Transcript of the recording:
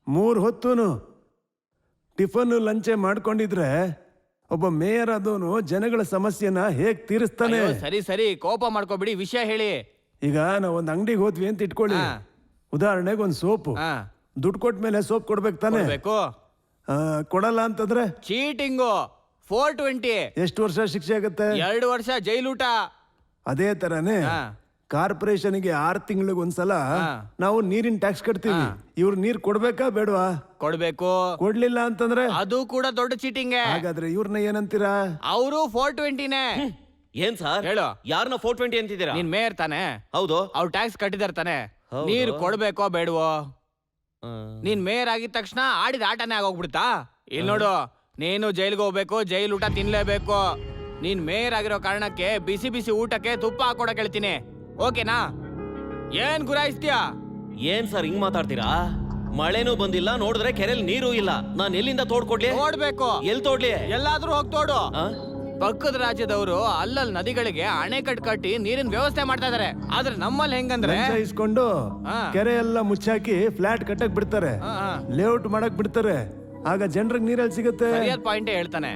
3 ಹೊತ್ತೂನು tiffin ಲಂಚೆ ಮಾಡ್ಕೊಂಡಿದ್ರೆ ಒಬ್ಬ mayor ಆದವನು ಜನಗಳ ಸಮಸ್ಯೆನ ಹೇಗ್ ತೀರಿಸ್ತಾನೆ? ಅಯ್ಯೋ, ಸರಿ ಸರಿ ಕೋಪ ಮಾಡ್ಕೋಬಿಡಿ, ವಿಷಯ ಹೇಳಿ. ಈಗ ನಾವ್ ಒಂದ್ ಅಂಗಡಿಗೆ ಹೋದ್ವಿ ಅಂತ ಇಟ್ಕೊಳ್ಳಿ. ಉದಾಹರಣೆಗೆ ಒಂದ್ ಸೋಪು ದುಡ್ಡು ಕೊಟ್ಮೇಲೆ ಸೋಪ್ ಕೊಡ್ಬೇಕು ತಾನೆ? ಬೇಕು. ಕೊಡಲ್ಲ ಅಂತಂದ್ರೆ ಚೀಟಿಂಗು 420. ಎಷ್ಟು ವರ್ಷ ಶಿಕ್ಷೆ ಆಗುತ್ತೆ? 2 ವರ್ಷ ಜೈಲೂಟ. ಅದೇ ತರನೇ ಕಾರ್ಪೊರೇಷನ್ಗೆ 6 ತಿಂಗಳಿಗೆ ಒಂದ್ಸಲ ನಾವು ನೀರಿನ ಟ್ಯಾಕ್ಸ್ ಕಟ್ತೀವಿ. ಇವ್ರು ನೀರ್ ಕೊಡ್ಬೇಕಾ ಬೇಡವಾ? ಕೊಡ್ಬೇಕು. ಕೊಡ್ಲಿಲ್ಲ ಅಂತಂದ್ರೆ ಅದು ಕೂಡ ದೊಡ್ಡ ಚೀಟಿಂಗ್. ಹಾಗಾದ್ರೆ ಇವ್ರನ್ನ ಏನಂತೀರಾ? ಅವರು 420ನೇ. ಏನ್ ಸರ್ ಹೇಳು, ಯಾರನ್ನ 420 ಅಂತಿದ್ದೀರಾ? ನೀನ್ ಮೇಯರ್ ತಾನೆ? ಹೌದು. ಅವ್ರು ಟ್ಯಾಕ್ಸ್ ಕಟ್ಟಿದಾರೆ ತಾನೆ? ನೀರ್ ಕೊಡ್ಬೇಕೋ ಬೇಡವೋ? ನೀನ್ ಮೇಯರ್ ಆಗಿದ ತಕ್ಷಣ ಆಡಿದ ಆಟನೇ ಆಗೋಗ್ಬಿಡ್ತಾ? ಇಲ್ಲಿ ನೋಡು, ನೀನು ಜೈಲ್ಗೆ ಹೋಗ್ಬೇಕು, ಜೈಲ್ ಊಟ ತಿನ್ಲೇಬೇಕು. ನೀನ್ ಮೇಯರ್ ಆಗಿರೋ ಕಾರಣಕ್ಕೆ ಬಿಸಿ ಬಿಸಿ ಊಟಕ್ಕೆ ತುಪ್ಪ ಹಾಕೊಡಕ್ ಹೇಳ್ತೀನಿ, ಓಕೆನಾ? ಏನ್ ಗುರಾಯಿಸ್ತೀಯಾ? ಏನ್ ಸರ್ ಹಿಂಗ್ ಮಾತಾಡ್ತೀರಾ? ಮಳೆನೂ ಬಂದಿಲ್ಲ, ನೋಡಿದ್ರೆ ಕೆರೆಯಲ್ಲಿ ನೀರು ಇಲ್ಲ. ನಾನ್ ಎಲ್ಲಿಂದ ತೋಡ್ಕೊಡ್ಲಿ? ನೋಡ್ಬೇಕು. ಎಲ್ಲಿ ತೋಡ್ಲಿ? ಎಲ್ಲಾದ್ರೂ ಹೋಗ್ ತೋಡು. ಪಕ್ಕದ ರಾಜ್ಯದವರು ಅಲ್ಲಲ್ಲಿ ನದಿಗಳಿಗೆ ಅಣೆಕಟ್ಟು ಕಟ್ಟಿ ನೀರಿನ ವ್ಯವಸ್ಥೆ ಮಾಡ್ತಾ ಇದಾರೆ. ಆದ್ರೆ ನಮ್ಮಲ್ಲಿ ಹೆಂಗಂದ್ರೆ ಇಸ್ಕೊಂಡು ಕೆರೆ ಎಲ್ಲ ಮುಚ್ಚಾಕಿ ಫ್ಲಾಟ್ ಕಟ್ಟಕ್ ಬಿಡ್ತಾರೆ, ಲೇಔಟ್ ಮಾಡಕ್ ಬಿಡ್ತಾರೆ. ಆಗ ಜನರಿಗೆ ನೀರಲ್ಲಿ ಸಿಗುತ್ತೆ. ಸರಿಯಾದ ಪಾಯಿಂಟ್ ಹೇಳ್ತಾನೆ.